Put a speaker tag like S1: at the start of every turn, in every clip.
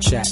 S1: chat.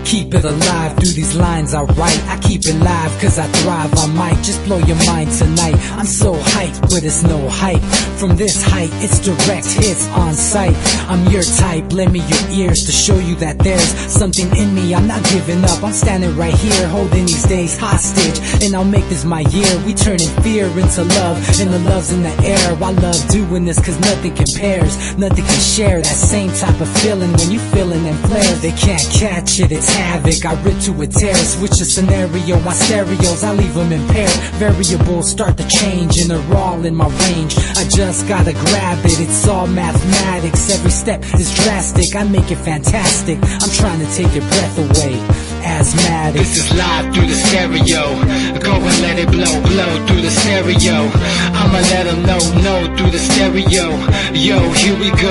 S1: Keep it alive through these lines I write. I keep it live cause I thrive. I might just blow your mind tonight. I'm so hyped, but it's no hype. From this height, it's direct hits on sight. I'm your type, lend me your ears to show you that there's something in me. I'm not giving up, I'm standing right here, holding these days hostage. And I'll make this my year. We turning fear into love, and the love's in the air. I love doing this cause nothing compares. Nothing can share that same type of feeling when you feeling them flares. They can't catch it, it's havoc. I rip to a tear, switch a scenario. My stereos, I leave them impaired. Variables start to change and they're all in my range. I just gotta grab it, it's all mathematics. Every step is drastic, I make it fantastic. I'm trying to take your breath away. Asthmatic.
S2: This is live through the stereo. Go and let it blow, blow through the stereo. I'ma let them know through the stereo. Yo, here we go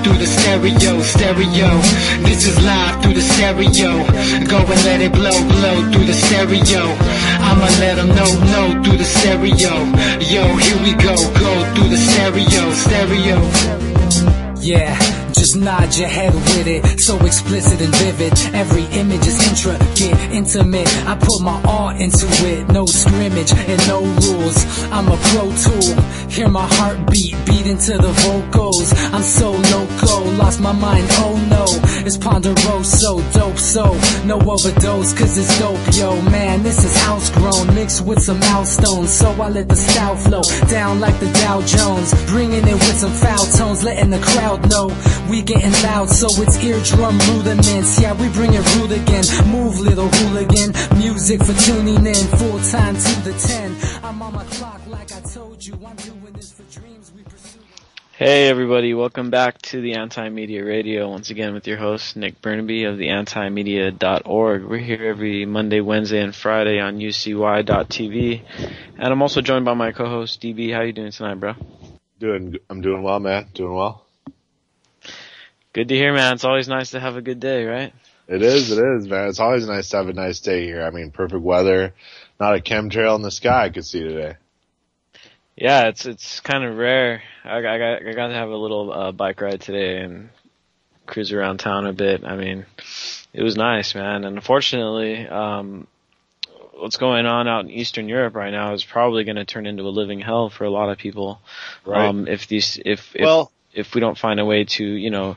S2: through the stereo, stereo. This is live through the stereo. Go and let it blow, blow through the stereo. I'ma let them know through the stereo. Yo, here we go through the stereo, stereo.
S1: Yeah, just nod your head with it, so explicit and vivid. Every image is intricate, intimate. I put my all into it, no scrimmage and no rules. I'm a pro tool, hear my heartbeat, beat into the vocals. I'm so loco, lost my mind, oh no. It's ponderoso, dope, so no overdose, cause it's dope, yo. Man, this is house grown, mixed with some milestones. So I let the style flow down like the Dow Jones, bringing it with some foul tones, letting the crowd know we getting loud, so it's eardrum rudiments. Yeah, we bring it rude again. Move, little hooligan. Music for tuning in, full time to the 10. I'm on my clock like I told you. I'm doing this for dreams we pursue.
S3: Hey everybody, welcome back to the Anti-Media Radio, once again with your host Nick Burnaby of the antimedia.org. We're here every Monday, Wednesday, and Friday on UCY.tv, and I'm also joined by my co-host DB. How you doing tonight, bro?
S4: I'm doing well, man. Doing well.
S3: Good to hear, man. It's always nice to have a good day, right?
S4: It is, man. It's always nice to have a nice day here. I mean, perfect weather, not a chemtrail in the sky I could see today.
S3: Yeah, it's kind of rare. I got to have a little bike ride today and cruise around town a bit. I mean, it was nice, man. And unfortunately, what's going on out in Eastern Europe right now is probably going to turn into a living hell for a lot of people.
S4: Right.
S3: If we don't find a way to,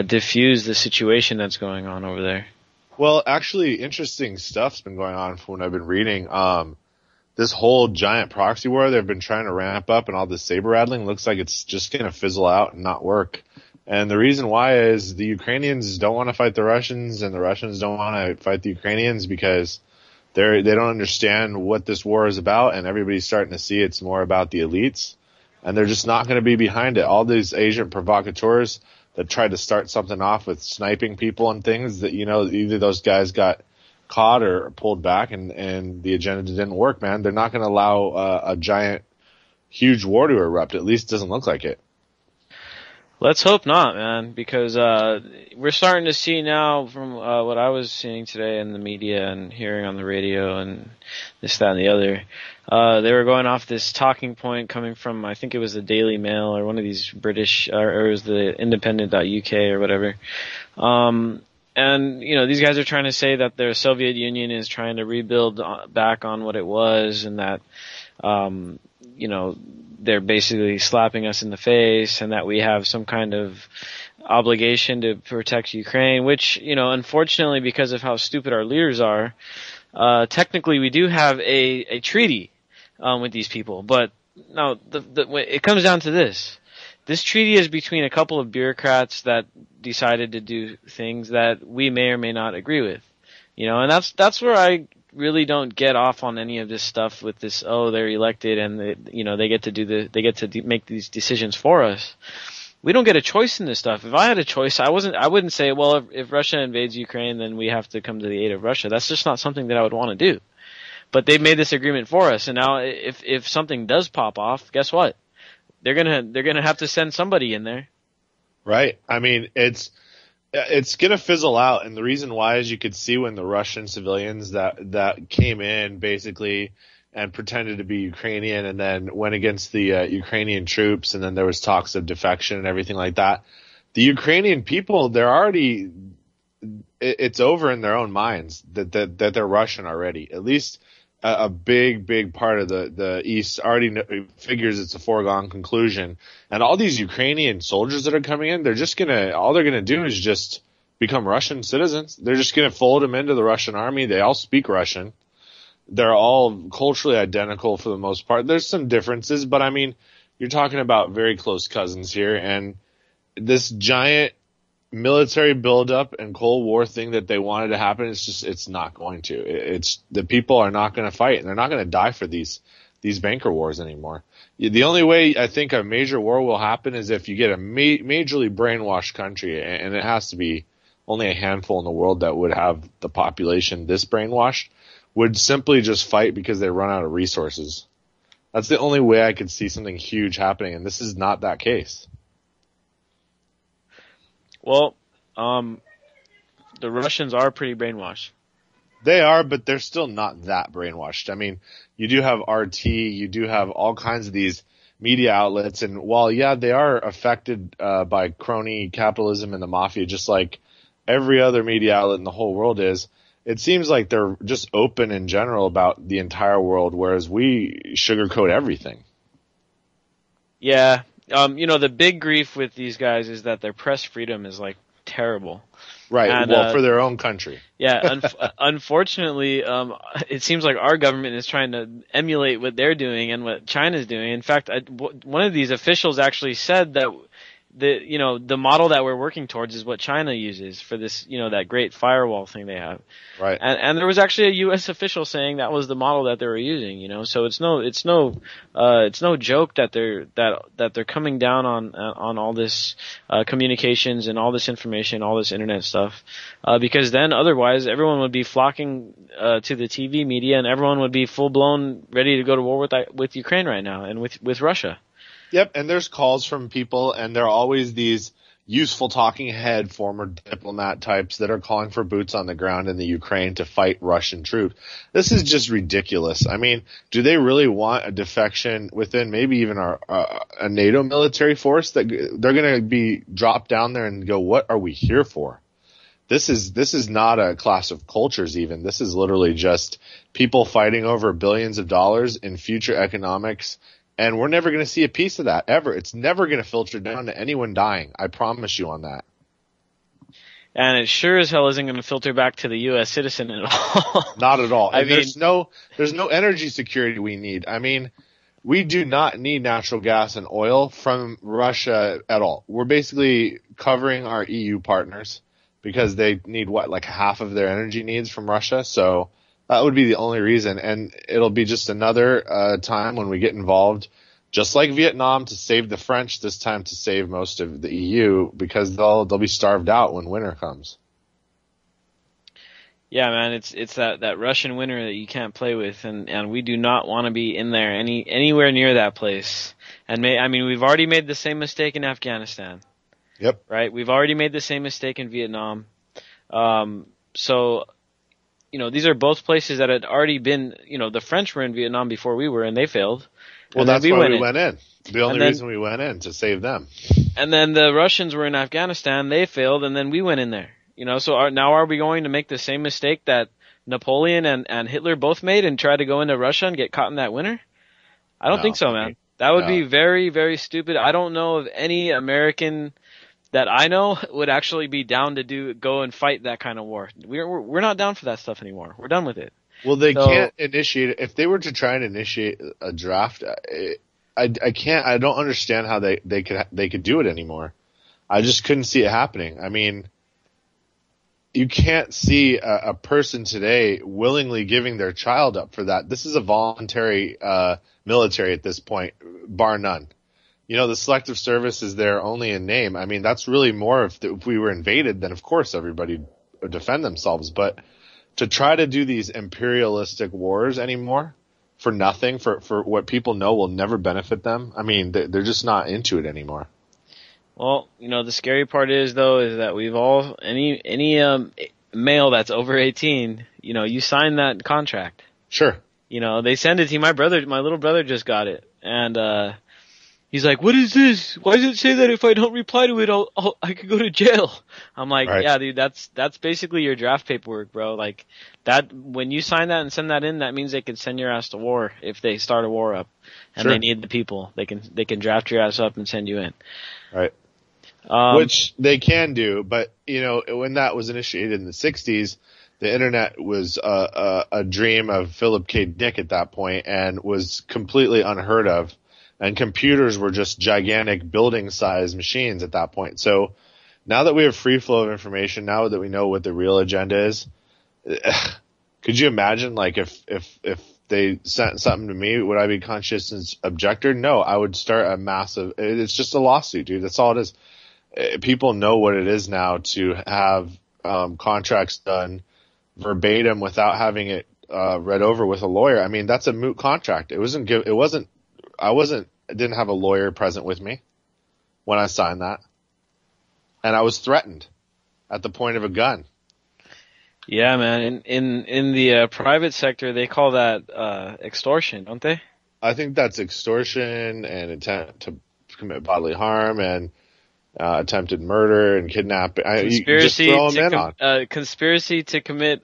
S3: diffuse the situation that's going on over there.
S4: Well, actually, interesting stuff's been going on from what I've been reading. This whole giant proxy war they've been trying to ramp up and all this saber rattling looks like it's just going to fizzle out and not work. And the reason why is the Ukrainians don't want to fight the Russians and the Russians don't want to fight the Ukrainians because they don't understand what this war is about, and everybody's starting to see it's more about the elites. And they're just not going to be behind it. All these agent provocateurs that tried to start something off with sniping people and things that, either those guys got caught or pulled back and the agenda didn't work, man. They're not going to allow a giant, huge war to erupt. At least it doesn't look like it.
S3: Let's hope not, man, because we're starting to see now from what I was seeing today in the media and hearing on the radio and this, that, and the other. They were going off this talking point coming from, I think it was the Daily Mail or one of these British, or it was the Independent.uk or whatever. And, these guys are trying to say that the Soviet Union is trying to rebuild back on what it was and that, they're basically slapping us in the face and that we have some kind of obligation to protect Ukraine, which, unfortunately, because of how stupid our leaders are, technically we do have a treaty with these people. But no, it comes down to this. This treaty is between a couple of bureaucrats that decided to do things that we may or may not agree with. And that's where I really don't get off on any of this stuff with this, they're elected and they get to make these decisions for us. We don't get a choice in this stuff. If I had a choice, I wouldn't say, well, if Russia invades Ukraine, then we have to come to the aid of Russia. That's just not something that I would want to do. But they made this agreement for us, and now if something does pop off, guess what? They're gonna have to send somebody in there.
S4: Right. I mean, it's gonna fizzle out, and the reason why is you could see when the Russian civilians that came in basically and pretended to be Ukrainian and then went against the Ukrainian troops, and then there was talks of defection and everything like that. the Ukrainian people, they're already, it's over in their own minds that they're Russian already. At least a big part of the East already figures it's a foregone conclusion. And all these Ukrainian soldiers that are coming in, all they're gonna do is just become Russian citizens. They're just gonna fold them into the Russian army. They all speak Russian. They're all culturally identical for the most part. There's some differences, but I mean, you're talking about very close cousins here, and this giant military buildup and Cold War thing that they wanted to happen, it's not going to. It's the people are not going to fight, and they're not going to die for these banker wars anymore. The only way I think a major war will happen is if you get a majorly brainwashed country, and it has to be only a handful in the world that would have the population this brainwashed, would simply just fight because they run out of resources. That's the only way I could see something huge happening, and this is not that case.
S3: Well, the Russians are pretty brainwashed.
S4: They are, but they're still not that brainwashed. I mean, you do have RT, you do have all kinds of these media outlets, and while, yeah, they are affected by crony capitalism and the mafia, just like every other media outlet in the whole world is, it seems like they're just open in general about the entire world, whereas we sugarcoat everything.
S3: Yeah. The big grief with these guys is that their press freedom is like terrible.
S4: Right.
S3: And,
S4: well, for their own country.
S3: Yeah. Unfortunately, it seems like our government is trying to emulate what they're doing and what China's doing. In fact, one of these officials actually said that the model that we're working towards is what China uses for this, that great firewall thing they have.
S4: Right.
S3: And there was actually a U.S. official saying that was the model that they were using, so it's no joke that they're coming down on all this, communications and all this information, all this internet stuff, because then otherwise everyone would be flocking, to the TV media, and everyone would be full blown ready to go to war with Ukraine right now and with Russia.
S4: Yep, and there's calls from people, and there are always these useful talking head former diplomat types that are calling for boots on the ground in the Ukraine to fight Russian troops. This is just ridiculous. I mean, do they really want a defection within maybe even a NATO military force that they're going to be dropped down there and go, what are we here for? This is not a clash of cultures even. This is literally just people fighting over billions of dollars in future economics. And we're never going to see a piece of that, ever. It's never going to filter down to anyone dying. I promise you on that.
S3: And it sure as hell isn't going to filter back to the U.S. citizen at all.
S4: Not at all. And there's no energy security we need. I mean, we do not need natural gas and oil from Russia at all. We're basically covering our EU partners because they need like half of their energy needs from Russia. So that would be the only reason, and it'll be just another time when we get involved, just like Vietnam, to save the French, this time to save most of the EU, because they'll be starved out when winter comes.
S3: Yeah, man, it's that Russian winter that you can't play with, and we do not want to be in there anywhere near that place. And we've already made the same mistake in Afghanistan.
S4: Yep.
S3: Right? We've already made the same mistake in Vietnam. So these are both places that had already been, the French were in Vietnam before we were, and they failed.
S4: Well, that's why we went in. The only reason we went in, to save them.
S3: And then the Russians were in Afghanistan, they failed, and then we went in there. So now are we going to make the same mistake that Napoleon and Hitler both made and try to go into Russia and get caught in that winter? I don't think so, man. That would be very, very stupid. I don't know of any American that I know would actually be down to go and fight that kind of war. We're not down for that stuff anymore. We're done with it.
S4: Well, they can't initiate it. If they were to try and initiate a draft, I don't understand how they could do it anymore. I just couldn't see it happening. I mean, you can't see a person today willingly giving their child up for that. This is a voluntary military at this point, bar none. The selective service is there only in name. I mean, that's really more if we were invaded, then of course everybody would defend themselves. But to try to do these imperialistic wars anymore for nothing, for what people know will never benefit them, I mean, they're just not into it anymore.
S3: Well, the scary part is that we've all, any male that's over 18, you sign that contract.
S4: Sure.
S3: They send it to you. My little brother just got it. And, He's like, what is this? Why does it say that if I don't reply to it, I could go to jail? I'm like,
S4: Right.
S3: yeah, dude, that's basically your draft paperwork, bro. Like that, when you sign that and send that in, that means they can send your ass to war if they start a war up, and
S4: Sure.
S3: they need the people. They can draft your ass up and send you in.
S4: Right.
S3: Um,
S4: Which they can do, but when that was initiated in the 60s, the internet was a dream of Philip K. Dick at that point and was completely unheard of. And computers were just gigantic building-sized machines at that point. So now that we have free flow of information, now that we know what the real agenda is, could you imagine, like, if they sent something to me, would I be conscientious objector? No, I would start a massive. It's just a lawsuit, dude. That's all it is. People know what it is now to have contracts done verbatim without having it read over with a lawyer. I mean, that's a moot contract. I didn't have a lawyer present with me when I signed that. And I was threatened at the point of a gun.
S3: yeah, man. In the private sector, they call that extortion, don't they?
S4: I think that's extortion and attempt to commit bodily harm and attempted murder and kidnapping.
S3: Conspiracy to commit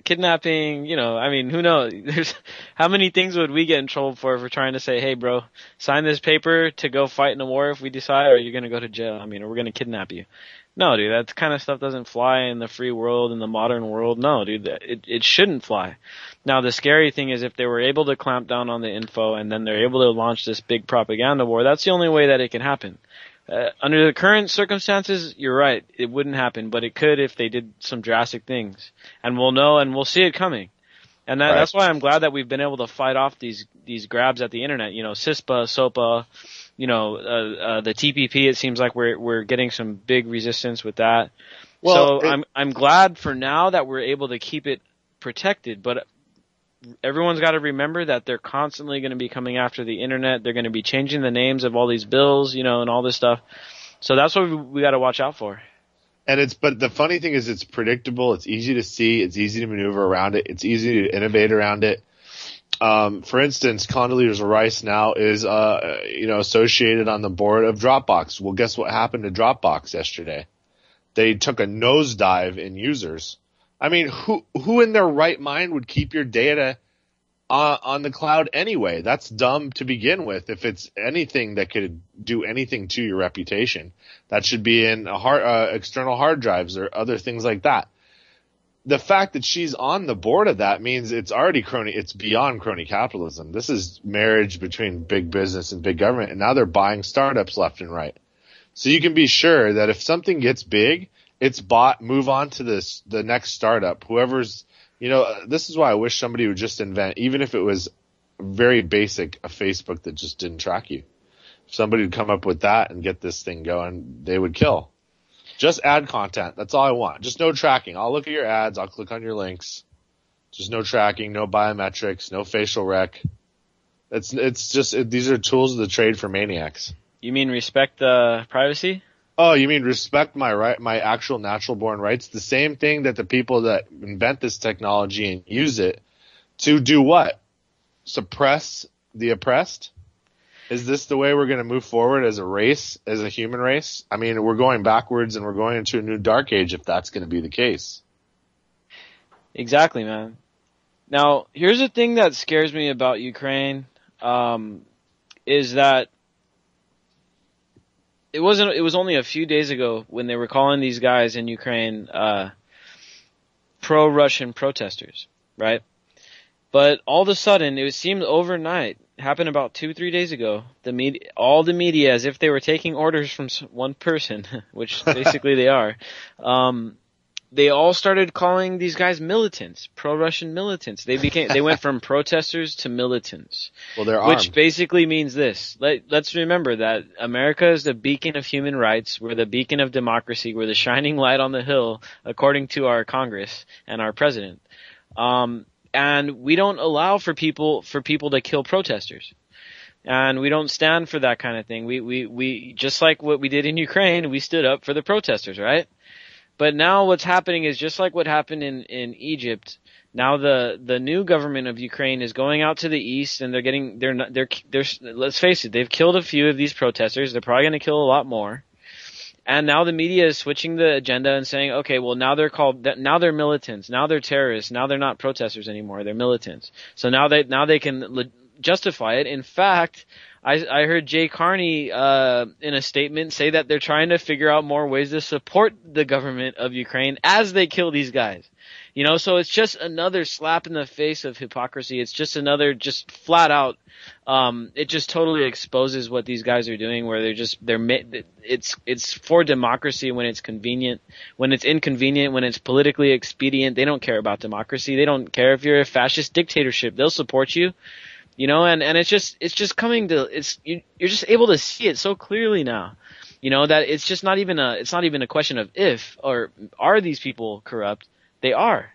S3: kidnapping. I mean, who knows? How many things would we get in trouble for if we're trying to say, hey, bro, sign this paper to go fight in a war if we decide, or you're going to go to jail. I mean, or we're going to kidnap you. No, dude, that kind of stuff doesn't fly in the free world, in the modern world. No, dude, it shouldn't fly. Now, the scary thing is if they were able to clamp down on the info and then they're able to launch this big propaganda war, that's the only way that it can happen. Under the current circumstances, you're right, it wouldn't happen, but it could if they did some drastic things. And we'll know and we'll see it coming. And that's why I'm glad that we've been able to fight off these grabs at the internet. CISPA, SOPA, the TPP, it seems like we're getting some big resistance with that. Well, so I'm glad for now that we're able to keep it protected, but everyone's got to remember that they're constantly going to be coming after the internet. They're going to be changing the names of all these bills, and all this stuff. So that's what we got to watch out for.
S4: But the funny thing is it's predictable. It's easy to see. It's easy to maneuver around it. It's easy to innovate around it. For instance, Condoleezza Rice now is, associated on the board of Dropbox. Well, guess what happened to Dropbox yesterday? They took a nosedive in users. I mean, who in their right mind would keep your data on the cloud anyway? That's dumb to begin with. If it's anything that could do anything to your reputation, that should be in external hard drives or other things like that. The fact that she's on the board of that means it's already it's beyond crony capitalism. This is marriage between big business and big government, and now they're buying startups left and right. So you can be sure that if something gets big, it's bought, move on to the next startup. Whoever's, this is why I wish somebody would just invent, even if it was very basic, a Facebook that just didn't track you. If somebody would come up with that and get this thing going, they would kill. Just add content. That's all I want. Just no tracking. I'll look at your ads. I'll click on your links. Just no tracking, no biometrics, no facial rec. It's just, these are tools of the trade for maniacs.
S3: You mean respect privacy?
S4: Oh, you mean respect my actual natural born rights? The same thing that the people that invent this technology and use it to do what? Suppress the oppressed? Is this the way we're going to move forward as a race, as a human race? I mean, we're going backwards and we're going into a new dark age if that's going to be the case.
S3: Exactly, man. Now, here's the thing that scares me about Ukraine, is that it was only a few days ago when they were calling these guys in Ukraine pro-Russian protesters, right? But all of a sudden, it seemed overnight, happened about 2-3 days ago, all the media, as if they were taking orders from one person, which basically they are, they all started calling these guys militants, pro-Russian militants. They went from protesters to militants.
S4: Well, they're armed.
S3: Which basically means this. Let's remember that America is the beacon of human rights. We're the beacon of democracy. We're the shining light on the hill, according to our Congress and our president. And we don't allow for people to kill protesters. And we don't stand for that kind of thing. We just like what we did in Ukraine, we stood up for the protesters, right? But now what's happening is just like what happened in Egypt. Now the new government of Ukraine is going out to the east, and they're let's face it, they've killed a few of these protesters. They're probably going to kill a lot more. And now the media is switching the agenda and saying, okay, well now now they're militants, now they're terrorists, now they're not protesters anymore, they're militants. So now they can justify it. In fact, I heard Jay Carney in a statement say that they're trying to figure out more ways to support the government of Ukraine as they kill these guys. You know, so it's just another slap in the face of hypocrisy. It's just another, just flat out, it just totally exposes what these guys are doing, where it's for democracy when it's convenient, when it's inconvenient, when it's politically expedient. They don't care about democracy. They don't care if you're a fascist dictatorship. They'll support you. You know, and it's just coming to, you're just able to see it so clearly now. You know, that it's just not even a question of if or are these people corrupt. They are.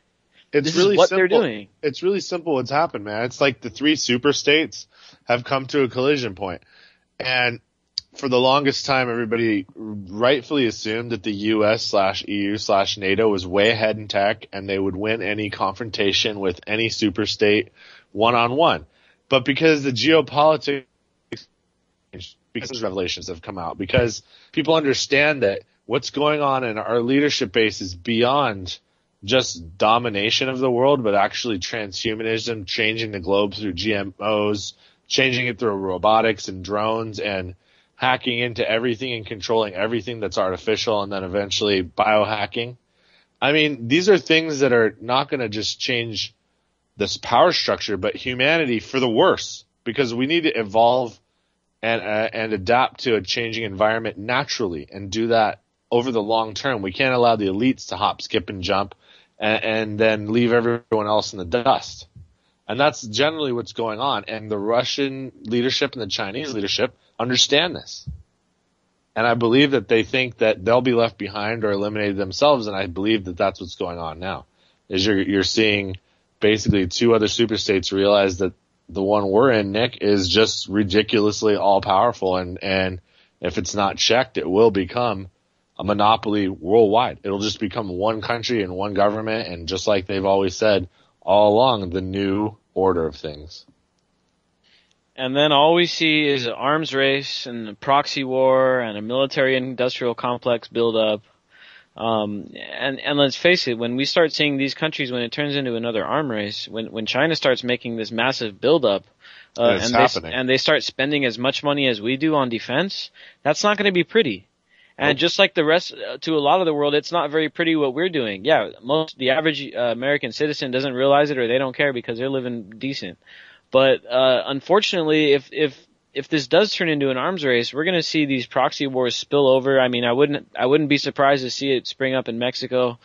S4: This
S3: really
S4: is
S3: what
S4: simple.
S3: They're doing.
S4: It's really simple what's happened, man. It's like the three super states have come to a collision point. And for the longest time, everybody rightfully assumed that the US/EU/NATO was way ahead in tech and they would win any confrontation with any super state one-on-one. But because the geopolitics, because revelations have come out, because people understand that what's going on in our leadership base is beyond just domination of the world, but actually transhumanism, changing the globe through GMOs, changing it through robotics and drones, and hacking into everything and controlling everything that's artificial, and then eventually biohacking. I mean, these are things that are not going to just change this power structure, but humanity for the worse, because we need to evolve and adapt to a changing environment naturally and do that over the long term. We can't allow the elites to hop, skip, and jump and then leave everyone else in the dust. And that's generally what's going on. And the Russian leadership and the Chinese leadership understand this. And I believe that they think that they'll be left behind or eliminated themselves. And I believe that that's what's going on now, is you're seeing basically two other superstates realize that the one we're in, Nick, is just ridiculously all powerful. And if it's not checked, it will become a monopoly worldwide. It'll just become one country and one government, and just like they've always said all along, the new order of things.
S3: And then all we see is an arms race and a proxy war and a military-industrial complex build-up. And let's face it, when we start seeing these countries, when it turns into another arm race, when China starts making this massive build-up, and they start spending as much money as we do on defense, that's not going to be pretty. And just like the rest, to a lot of the world, it's not very pretty what we're doing. Yeah, the average American citizen doesn't realize it, or they don't care because they're living decent. But unfortunately, if this does turn into an arms race, we're going to see these proxy wars spill over. I mean, I wouldn't be surprised to see it spring up in Mexico,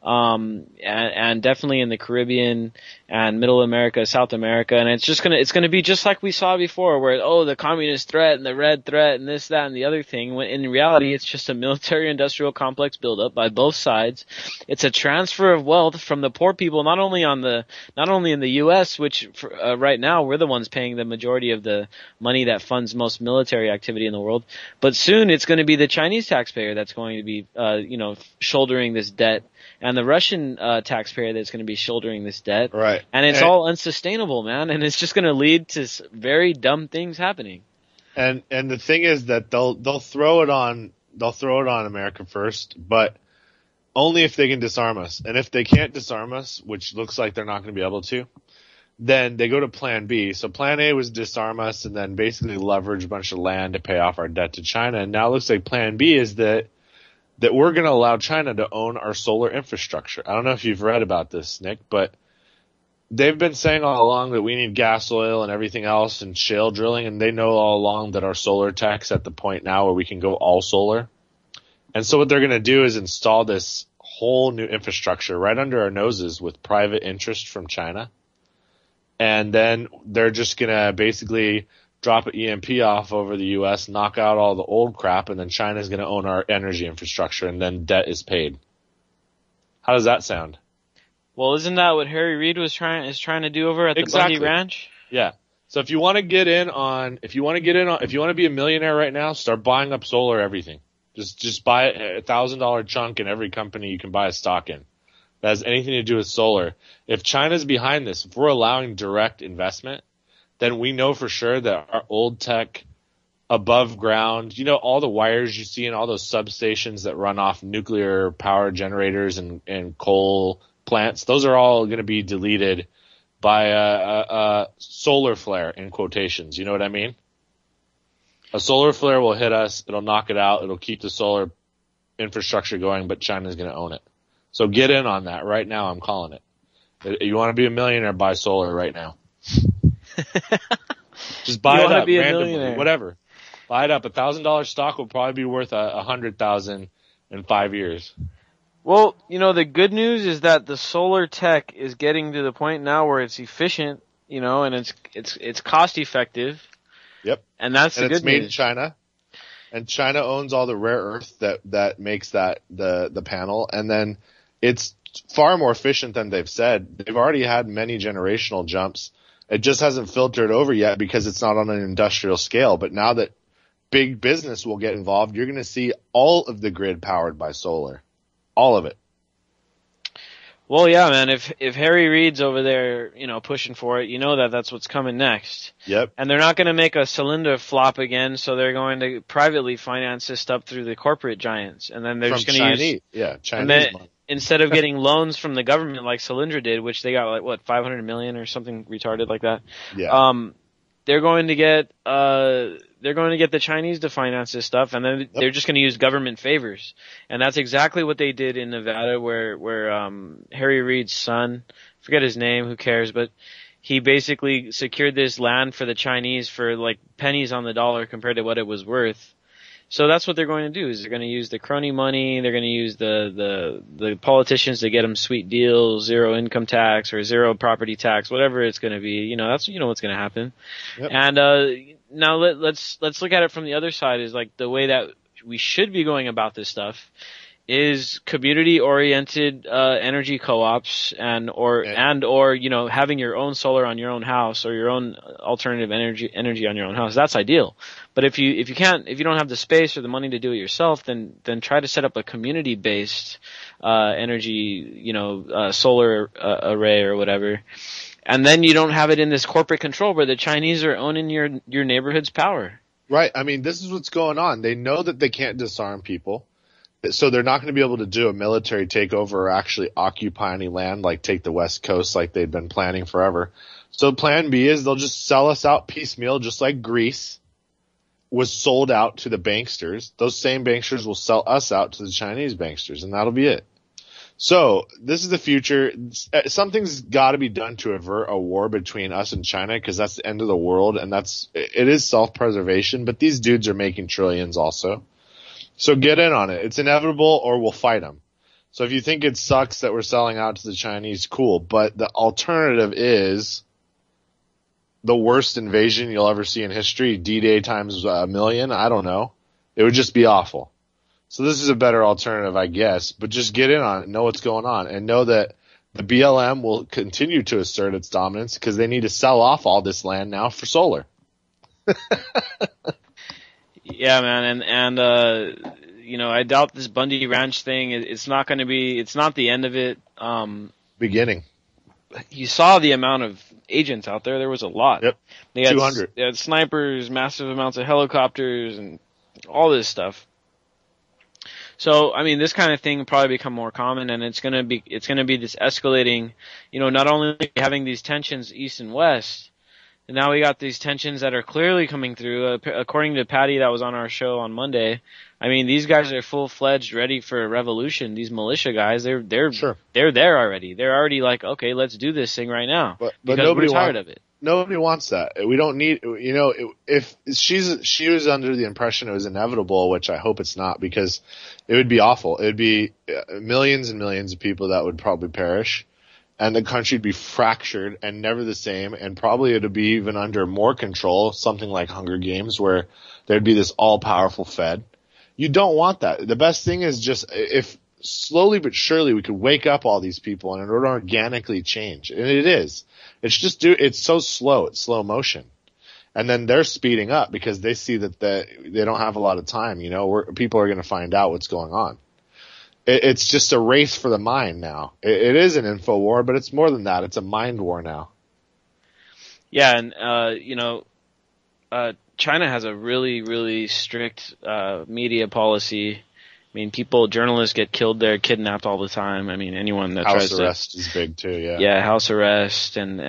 S3: and definitely in the Caribbean and Middle America, South America. And it's going to be just like we saw before, where, the communist threat and the red threat and this, that, and the other thing, when in reality, it's just a military industrial complex buildup by both sides. It's a transfer of wealth from the poor people, not only in the U.S., which right now we're the ones paying the majority of the money that funds most military activity in the world, but soon it's going to be the Chinese taxpayer that's going to be, shouldering this debt, and the Russian taxpayer that's going to be shouldering this debt.
S4: Right.
S3: And it's all unsustainable, man, and it's just going to lead to very dumb things happening.
S4: And the thing is that they'll throw it on America first, but only if they can disarm us. And if they can't disarm us, which looks like they're not going to be able to, then they go to plan B. So plan A was disarm us and then basically leverage a bunch of land to pay off our debt to China. And now it looks like plan B is that we're going to allow China to own our solar infrastructure. I don't know if you've read about this, Nick, but they've been saying all along that we need gas oil and everything else and shale drilling, and they know all along that our solar tech's at the point now where we can go all solar. And so what they're going to do is install this whole new infrastructure right under our noses with private interest from China. And then they're just going to basically drop an EMP off over the U.S., knock out all the old crap, and then China's going to own our energy infrastructure, and then debt is paid. How does that sound?
S3: Well, isn't that what Harry Reid is trying to do over at the Bundy Ranch?
S4: Yeah. So if you want to be a millionaire right now, start buying up solar everything. Just buy a $1,000 chunk in every company you can buy a stock in that has anything to do with solar. If China's behind this, if we're allowing direct investment, then we know for sure that our old tech above ground, all the wires you see in all those substations that run off nuclear power generators and coal plants, those are all going to be deleted by a solar flare, in quotations. You know what I mean? A solar flare will hit us. It'll knock it out. It'll keep the solar infrastructure going, but China's going to own it. So get in on that right now. I'm calling it. You want to be a millionaire, buy solar right now. Just buy it up randomly, whatever. Buy it up. $1,000 stock will probably be worth $100,000 in 5 years.
S3: Well, the good news is that the solar tech is getting to the point now where it's efficient, and it's cost effective.
S4: Yep.
S3: And that's the good news.
S4: And it's made in China. And China owns all the rare earth that makes the panel. And then it's far more efficient than they've said. They've already had many generational jumps. It just hasn't filtered over yet because it's not on an industrial scale. But now that big business will get involved, you're going to see all of the grid powered by solar. All of it.
S3: Well, yeah, man. If Harry Reid's over there, pushing for it, that's what's coming next.
S4: Yep.
S3: And they're not going to make a cylinder flop again, so they're going to privately finance this stuff through the corporate giants, and then they're just going to use
S4: Chinese money.
S3: Instead of getting loans from the government like Solyndra did, which they got $500 million or something retarded like that.
S4: Yeah.
S3: They're going to get the Chinese to finance this stuff, and then they're just going to use government favors. And that's exactly what they did in Nevada, where Harry Reid's son, forget his name, who cares, but he basically secured this land for the Chinese for like pennies on the dollar compared to what it was worth. So that's what they're going to do, is they're going to use the crony money, they're going to use the politicians to get them sweet deals, zero income tax or zero property tax, whatever it's going to be. That's what's going to happen. Yep. And now let's look at it from the other side, is like the way that we should be going about this stuff is community-oriented energy co-ops or having your own solar on your own house or your own alternative energy on your own house. That's ideal. But if you don't have the space or the money to do it yourself, then try to set up a community-based energy, solar array or whatever. And then you don't have it in this corporate control where the Chinese are owning your neighborhood's power.
S4: Right. I mean, this is what's going on. They know that they can't disarm people. So they're not going to be able to do a military takeover or actually occupy any land, like take the West Coast like they'd been planning forever. So plan B is they'll just sell us out piecemeal, just like Greece was sold out to the banksters. Those same banksters will sell us out to the Chinese banksters, and that'll be it. So this is the future. Something's got to be done to avert a war between us and China, because that's the end of the world, and it is self-preservation. But these dudes are making trillions also. So get in on it. It's inevitable, or we'll fight them. So if you think it sucks that we're selling out to the Chinese, cool. But the alternative is the worst invasion you'll ever see in history, D-Day times a million. I don't know. It would just be awful. So this is a better alternative, I guess. But just get in on it, know what's going on, and know that the BLM will continue to assert its dominance because they need to sell off all this land now for solar.
S3: Yeah, man, and I doubt this Bundy Ranch thing. It's not going to be. It's not the end of it.
S4: Beginning.
S3: You saw the amount of agents out there. There was a lot.
S4: Yep.
S3: They had
S4: 200.
S3: They had snipers, massive amounts of helicopters, and all this stuff. So, I mean, this kind of thing will probably become more common, and it's gonna be this escalating. Not only having these tensions east and west. And now we got these tensions that are clearly coming through. According to Patty that was on our show on Monday, I mean, these guys are full-fledged ready for a revolution. These militia guys, they're there already. They're already like, okay, let's do this thing right now.
S4: But
S3: because we're tired of it.
S4: Nobody wants that. We don't need, if she was under the impression it was inevitable, which I hope it's not, because it would be awful. It would be millions and millions of people that would probably perish. And the country would be fractured and never the same, and probably it would be even under more control, something like Hunger Games, where there'd be this all-powerful Fed. You don't want that. The best thing is just if slowly but surely we could wake up all these people and it would organically change. And it is. It's so slow. It's slow motion. And then they're speeding up because they see that they don't have a lot of time, you know, where people are going to find out what's going on. It's just a race for the mind now. It is an info war, but it's more than that. It's a mind war now.
S3: Yeah, and China has a really, really strict media policy. I mean, journalists get killed there, kidnapped all the time. I mean, anyone that tries to...
S4: House arrest is big too, yeah.
S3: Yeah, house arrest, and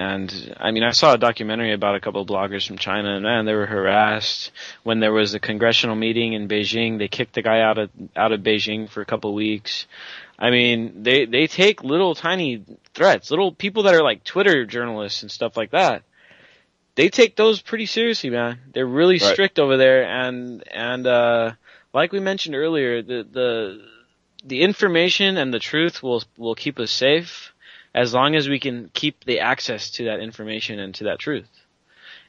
S3: I mean, I saw a documentary about a couple of bloggers from China, and man, they were harassed. When there was a congressional meeting in Beijing, they kicked the guy out of Beijing for a couple of weeks. I mean, they take little tiny threats, little people that are like Twitter journalists and stuff like that. They take those pretty seriously, man. They're really strict over there, and like we mentioned earlier, the information and the truth will keep us safe as long as we can keep the access to that information and to that truth.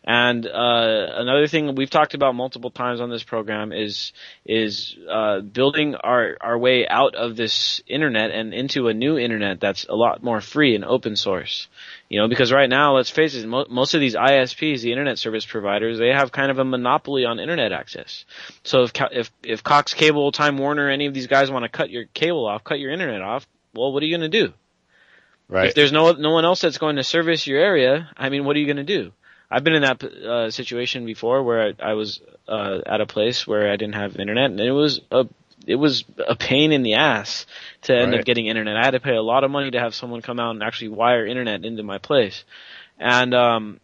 S3: And another thing we've talked about multiple times on this program is building our way out of this internet and into a new internet that's a lot more free and open source. You know, because right now, let's face it, most of these ISPs, the internet service providers, they have kind of a monopoly on internet access. So if Cox Cable, Time Warner, any of these guys want to cut your cable off, cut your internet off, well, what are you going to do?
S4: Right.
S3: If there's no one else that's going to service your area, I mean, what are you going to do? I've been in that situation before where I was at a place where I didn't have internet, and it was a pain in the ass to end up getting internet. I had to pay a lot of money to have someone come out and actually wire internet into my place. And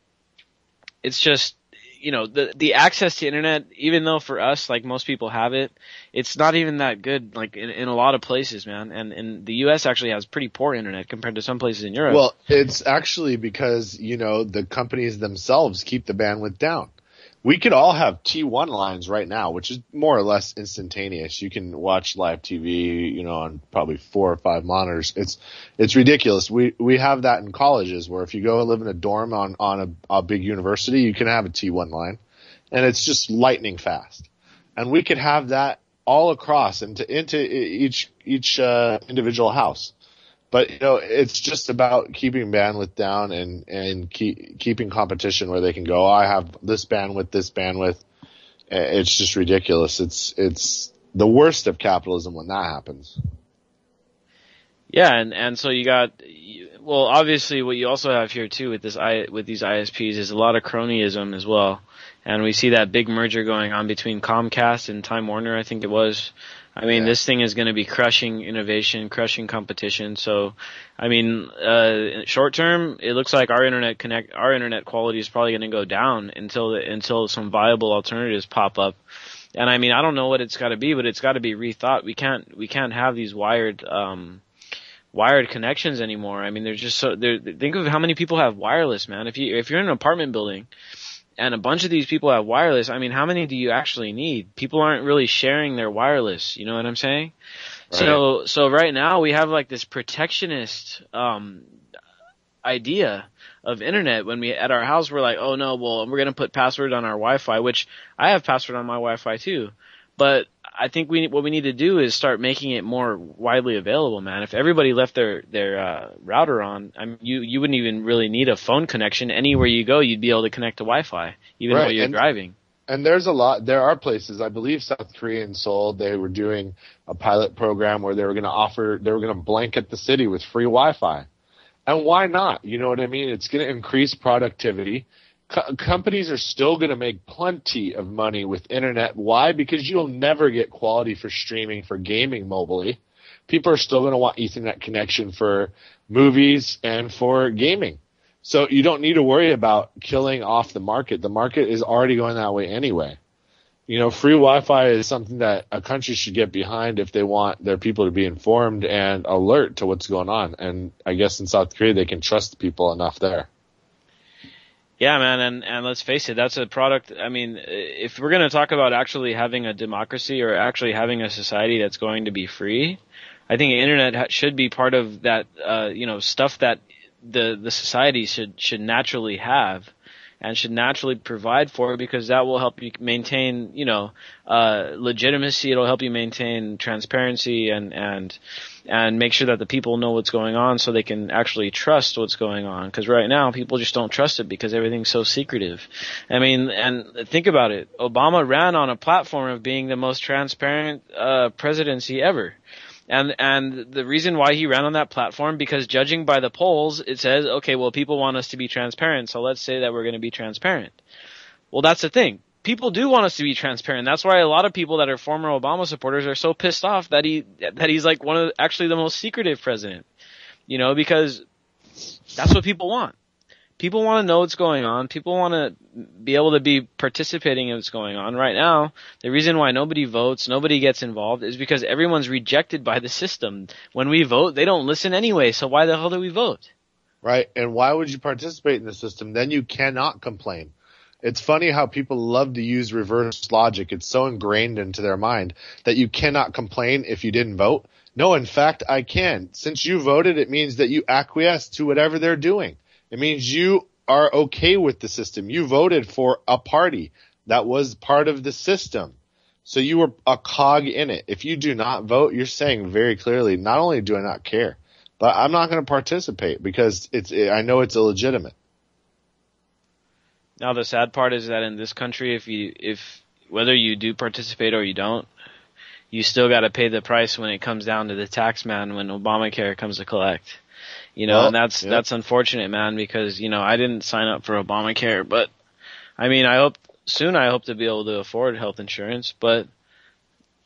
S3: it's just, you know, the access to internet, even though for us, like most people have it, it's not even that good, like in a lot of places, man. And the US actually has pretty poor internet compared to some places in Europe.
S4: Well, it's actually because, you know, the companies themselves keep the bandwidth down. We could all have T1 lines right now, which is more or less instantaneous. You can watch live TV, you know, on probably 4 or 5 monitors. It's ridiculous. We have that in colleges where if you go live in a dorm on a big university, you can have a T1 line, and it's just lightning fast. And we could have that all across into each individual house. But, you know, it's just about keeping bandwidth down and keeping competition where they can go, I have this bandwidth. It's just ridiculous. It's the worst of capitalism when that happens.
S3: Yeah, and so you got, well, obviously what you also have here too with these ISPs is a lot of cronyism as well. And we see that big merger going on between Comcast and Time Warner, I think it was. I mean, This thing is going to be crushing innovation, crushing competition. So, I mean, short term, it looks like our internet quality is probably going to go down until some viable alternatives pop up. And I mean, I don't know what it's got to be, but it's got to be rethought. We can't have these wired connections anymore. I mean, there's just think of how many people have wireless, man. If you're in an apartment building and a bunch of these people have wireless, I mean, how many do you actually need? People aren't really sharing their wireless, you know what I'm saying? Right. So right now we have like this protectionist idea of internet. When at our house we're like, oh no, well, we're going to put password on our Wi-Fi, which I have password on my Wi-Fi too. But I think what we need to do is start making it more widely available, man. If everybody left their router on, I mean, you wouldn't even really need a phone connection. Anywhere you go, you'd be able to connect to Wi-Fi, even though you're driving.
S4: And there are places, I believe South Korea and Seoul, they were doing a pilot program where they were going to blanket the city with free Wi-Fi. And why not? You know what I mean? It's going to increase productivity. Companies are still going to make plenty of money with internet. Why? Because you'll never get quality for streaming for gaming mobilely. People are still going to want Ethernet connection for movies and for gaming. So you don't need to worry about killing off the market. The market is already going that way anyway. You know, free Wi-Fi is something that a country should get behind if they want their people to be informed and alert to what's going on. And I guess in South Korea they can trust people enough there.
S3: Yeah, man, and let's face it, that's a product. I mean, if we're going to talk about actually having a democracy or actually having a society that's going to be free, I think the internet should be part of that, stuff that the society should naturally have. and should naturally provide for it, because that will help you maintain, legitimacy. It'll help you maintain transparency and make sure that the people know what's going on so they can actually trust what's going on. Because right now people just don't trust it because everything's so secretive. I mean, and think about it. Obama ran on a platform of being the most transparent presidency ever. And the reason why he ran on that platform, because judging by the polls, it says, okay, well, people want us to be transparent, so let's say that we're going to be transparent. Well, that's the thing. People do want us to be transparent. That's why a lot of people that are former Obama supporters are so pissed off that he's like actually the most secretive president. Because that's what people want. People want to know what's going on. People want to be able to be participating in what's going on. Right now, the reason why nobody votes, nobody gets involved, is because everyone's rejected by the system. When we vote, they don't listen anyway, so why the hell do we vote?
S4: Right, and why would you participate in the system? Then you cannot complain. It's funny how people love to use reverse logic. It's so ingrained into their mind that you cannot complain if you didn't vote. No, in fact, I can. Since you voted, it means that you acquiesce to whatever they're doing. It means you are okay with the system. You voted for a party that was part of the system. So you were a cog in it. If you do not vote, you're saying very clearly, not only do I not care, but I'm not going to participate because I know it's illegitimate.
S3: Now the sad part is that in this country, if whether you do participate or you don't, you still got to pay the price when it comes down to the tax man when Obamacare comes to collect. And that's unfortunate, man, because, I didn't sign up for Obamacare, but I mean, I hope to be able to afford health insurance, but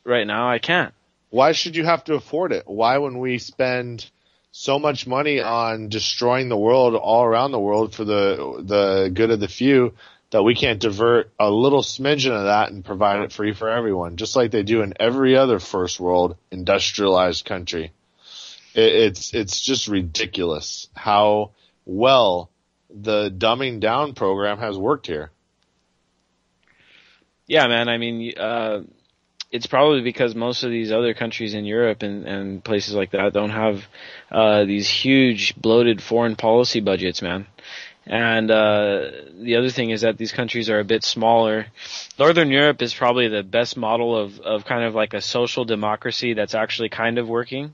S3: right now I can't.
S4: Why should you have to afford it? Why, when we spend so much money on destroying the world all around the world for the good of the few, that we can't divert a little smidgen of that and provide it free for everyone, just like they do in every other first world industrialized country. It's just ridiculous how well the dumbing down program has worked here.
S3: Yeah, man. I mean, it's probably because most of these other countries in Europe and places like that don't have these huge bloated foreign policy budgets, man. And the other thing is that these countries are a bit smaller. Northern Europe is probably the best model of kind of like a social democracy that's actually kind of working,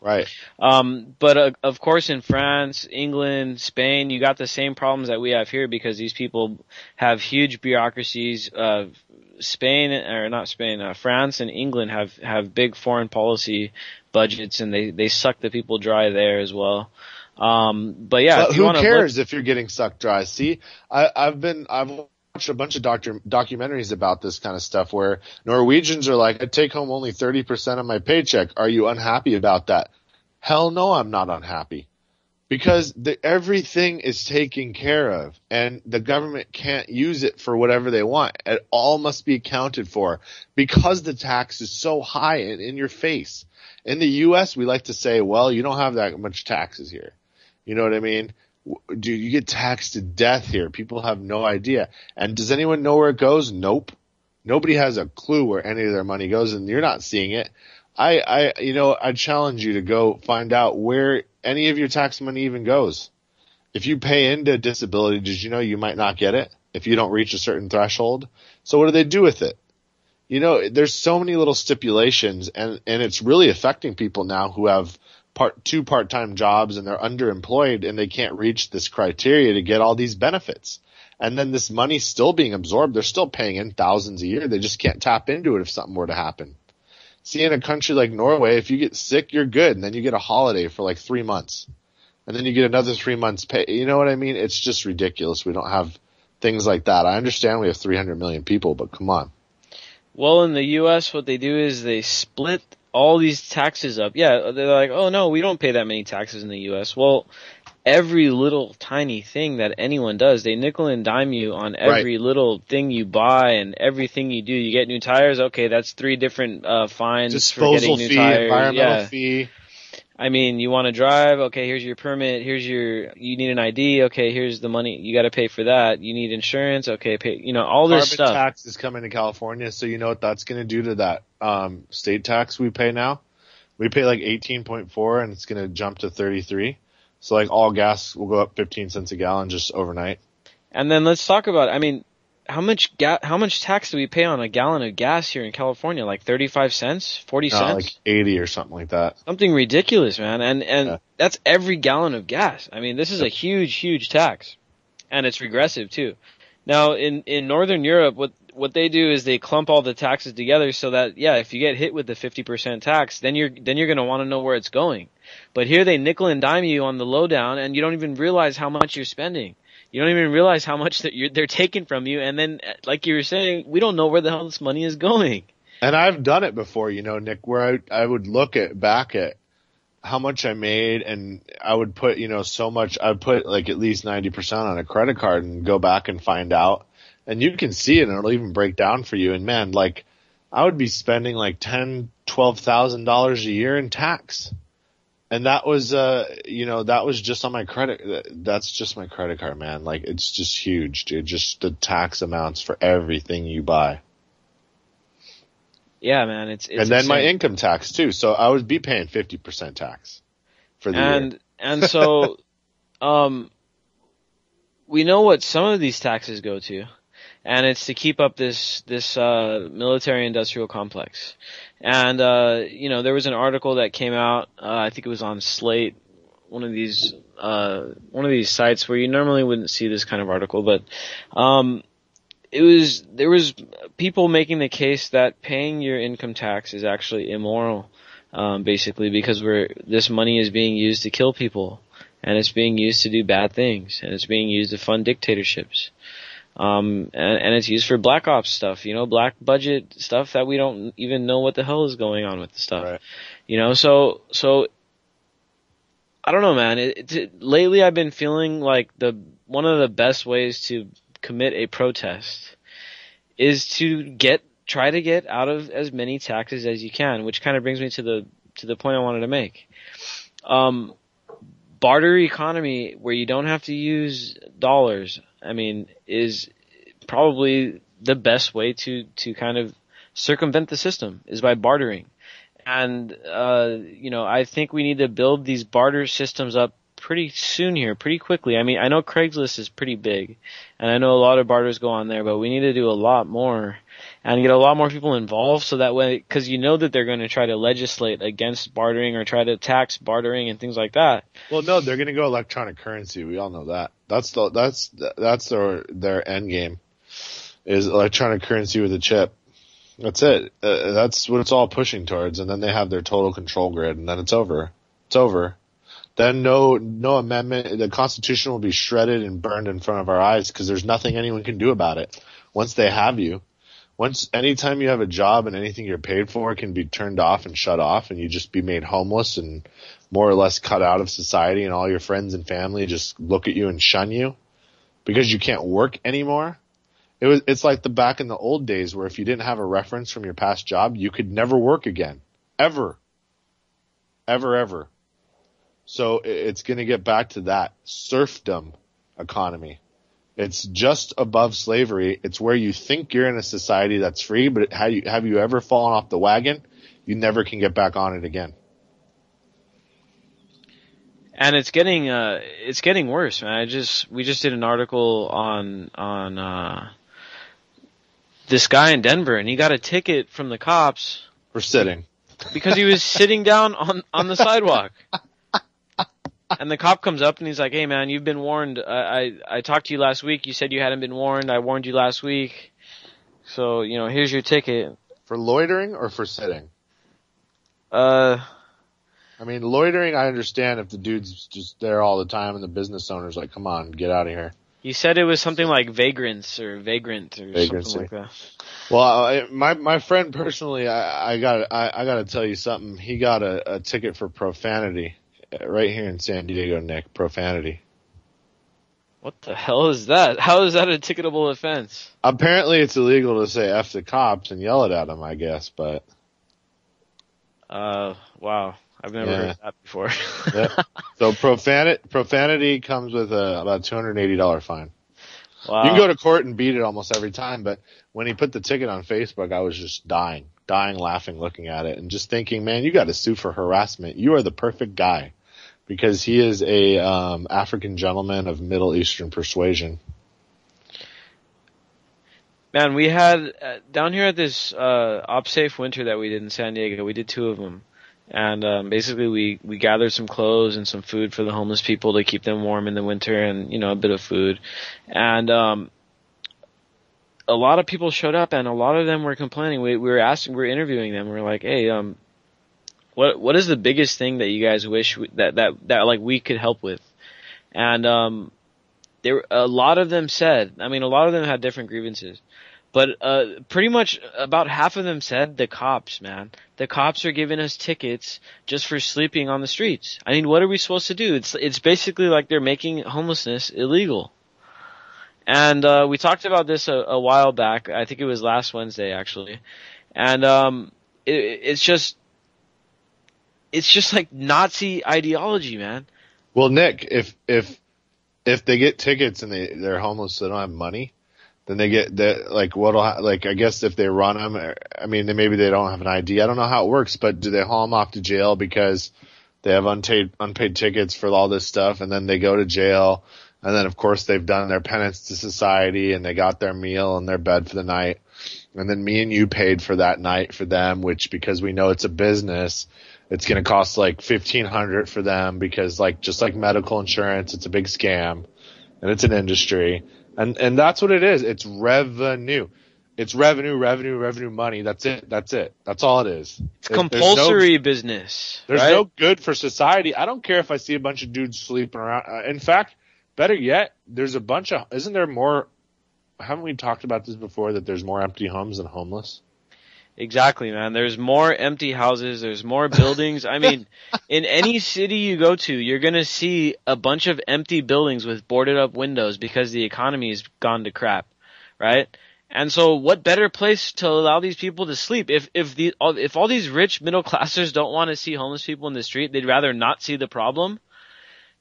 S4: Right.
S3: But of course in France, England, Spain, you got the same problems that we have here because these people have huge bureaucracies. France and England have big foreign policy budgets, and they suck the people dry there as well. But yeah,
S4: but who cares if you're getting sucked dry? See, I've watched a bunch of documentaries about this kind of stuff where Norwegians are like, I take home only 30% of my paycheck. Are you unhappy about that? Hell no, I'm not unhappy. Because everything is taken care of, and the government can't use it for whatever they want. It all must be accounted for because the tax is so high and in your face. In the U.S., we like to say, well, you don't have that much taxes here. You know what I mean? Dude, you get taxed to death here. People have no idea. And does anyone know where it goes? Nope. Nobody has a clue where any of their money goes, and you're not seeing it. I challenge you to go find out where any of your tax money even goes. If you pay into disability, did you know you might not get it if you don't reach a certain threshold? So what do they do with it? There's so many little stipulations, and it's really affecting people now who have two part-time jobs and they're underemployed and they can't reach this criteria to get all these benefits. And then this money's still being absorbed. They're still paying in thousands a year. They just can't tap into it if something were to happen. See, in a country like Norway, if you get sick, you're good. And then you get a holiday for like 3 months. And then you get another 3 months pay. You know what I mean? It's just ridiculous. We don't have things like that. I understand we have 300 million people, but come on.
S3: Well, in the U.S., what they do is they split all these taxes up. Yeah, they're like, oh no, we don't pay that many taxes in the U.S. Well, every little tiny thing that anyone does, they nickel and dime you on every little thing you buy and everything you do. You get new tires, okay, that's 3 different fines
S4: disposal
S3: for getting new
S4: fee,
S3: tires.
S4: environmental fee.
S3: I mean, you want to drive, okay, here's your permit, you need an ID, okay, here's the money, you got to pay for that. You need insurance, okay, pay, all this stuff.
S4: Carbon tax is coming to California, so you know what that's going to do to that state tax we pay now? We pay like 18.4 and it's going to jump to 33. So like all gas will go up 15 cents a gallon just overnight.
S3: And then let's talk about, I mean, how much tax do we pay on a gallon of gas here in California? Like 35 cents, 40 cents?
S4: Like 80 or something like that.
S3: Something ridiculous, man. And that's every gallon of gas. I mean, this is a huge, huge tax. And it's regressive too. Now, in Northern Europe, what they do is they clump all the taxes together so that, yeah, if you get hit with the 50% tax, then you're going to want to know where it's going. But here they nickel and dime you on the lowdown, and you don't even realize how much you're spending. You don't even realize how much they're taking from you, and then, like you were saying, we don't know where the hell this money is going.
S4: And I've done it before, Nick, where I would look back at how much I made, and I would put, so much. I would put like at least 90% on a credit card and go back and find out. And you can see it, and it'll even break down for you. And man, like I would be spending like $10,000-$12,000 a year in tax. And that was, that was just on my credit. That's just my credit card, man. Like, it's just huge, dude. Just the tax amounts for everything you buy.
S3: Yeah, man. It's
S4: and then
S3: insane.
S4: My income tax too. So I would be paying 50% tax for the year.
S3: And so, we know what some of these taxes go to, and it's to keep up this military industrial complex. And, there was an article that came out, I think it was on Slate, one of these sites where you normally wouldn't see this kind of article, but, there was people making the case that paying your income tax is actually immoral, basically because this money is being used to kill people, and it's being used to do bad things, and it's being used to fund dictatorships. And it's used for black ops stuff, black budget stuff that we don't even know what the hell is going on with the stuff. Right. So I don't know, man. Lately I've been feeling like one of the best ways to commit a protest is to try to get out of as many taxes as you can, which kind of brings me to the point I wanted to make. Barter economy where you don't have to use dollars, I mean, is probably the best way to kind of circumvent the system is by bartering. And, I think we need to build these barter systems up pretty soon here, pretty quickly. I mean, I know Craigslist is pretty big, and I know a lot of barters go on there, but we need to do a lot more and get a lot more people involved so that way, because that they're going to try to legislate against bartering or try to tax bartering and things like that.
S4: Well, no, they're going to go electronic currency. We all know that. That's their end game is electronic currency with a chip. That's it. That's what it's all pushing towards. And then they have their total control grid, and then it's over. It's over. Then no amendment. The Constitution will be shredded and burned in front of our eyes because there's nothing anyone can do about it. Once they have you, anytime you have a job and anything you're paid for can be turned off and shut off, and you just be made homeless and more or less cut out of society, and all your friends and family just look at you and shun you because you can't work anymore. It's like back in the old days where if you didn't have a reference from your past job, you could never work again. Ever. Ever, ever. So it's going to get back to that serfdom economy. It's just above slavery. It's where you think you're in a society that's free, but have you ever fallen off the wagon? You never can get back on it again.
S3: And it's getting worse, man. We just did an article on this guy in Denver, and he got a ticket from the cops
S4: for sitting
S3: because he was sitting down on the sidewalk. And the cop comes up and he's like, "Hey man, you've been warned. I talked to you last week. You said you hadn't been warned. I warned you last week. So, here's your ticket."
S4: For loitering or for sitting?
S3: I
S4: mean, loitering, I understand if the dude's just there all the time and the business owner's like, "Come on, get out of here."
S3: He said it was something like vagrant or something like that.
S4: Well, my friend personally, I gotta tell you something. He got a ticket for profanity. Right here in San Diego, Nick, profanity.
S3: What the hell is that? How is that a ticketable offense?
S4: Apparently it's illegal to say F the cops and yell it at them, I guess, but...
S3: wow. I've never heard that before.
S4: Yeah. So profanity comes with about a $280 fine. Wow. You can go to court and beat it almost every time, but when he put the ticket on Facebook, I was just dying, laughing, looking at it, and just thinking, man, you got to sue for harassment. You are the perfect guy. Because he is a African gentleman of Middle Eastern persuasion.
S3: Man, we had down here at this OpSafe winter that we did in San Diego. We did 2 of them, and basically we gathered some clothes and some food for the homeless people to keep them warm in the winter, and a bit of food, and a lot of people showed up, and a lot of them were complaining. We were interviewing them. We were like, hey, what is the biggest thing that you guys wish that like we could help with? And a lot of them said, a lot of them had different grievances, but pretty much about half of them said the cops, man. The cops are giving us tickets just for sleeping on the streets. I mean, what are we supposed to do? It's basically like they're making homelessness illegal. And we talked about this a while back. I think it was last Wednesday, actually. And it's just like Nazi ideology, man.
S4: Well, Nick, if they get tickets and they're homeless, so they don't have money, then they get I guess if they run them, then maybe they don't have an ID. I don't know how it works, but do they haul them off to jail because they have unpaid tickets for all this stuff, and then they go to jail, and then of course they've done their penance to society and they got their meal and their bed for the night, and then me and you paid for that night for them, which because we know it's a business, it's going to cost like $1,500 for them because just like medical insurance, it's a big scam and it's an industry. And that's what it is. It's revenue. It's revenue, money. That's it. That's all it is.
S3: It's compulsory business.
S4: There's
S3: right?
S4: no good for society. I don't care if I see a bunch of dudes sleeping around. In fact, better yet, there's a bunch of, isn't there more, haven't we talked about this before, that there's more empty homes than homeless?
S3: Exactly, man. There's more empty houses. There's more buildings. In any city you go to, you're going to see a bunch of empty buildings with boarded up windows because the economy's gone to crap, right? And so what better place to allow these people to sleep? If all these rich middle classers don't want to see homeless people in the street, they'd rather not see the problem,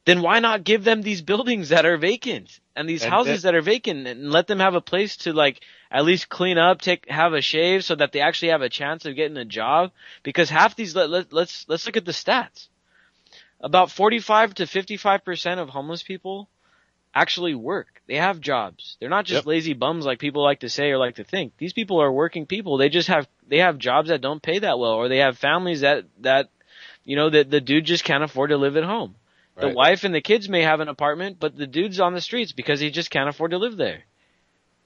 S3: then why not give them these buildings that are vacant and these houses that are vacant and let them have a place to at least clean up, have a shave so that they actually have a chance of getting a job? Because half these, let's look at the stats. About 45 to 55% of homeless people actually work. They have jobs. They're not just lazy bums like people like to say or like to think. These people are working people. They have jobs that don't pay that well, or they have families that the dude just can't afford to live at home. Right. The wife and the kids may have an apartment, but the dude's on the streets because he just can't afford to live there.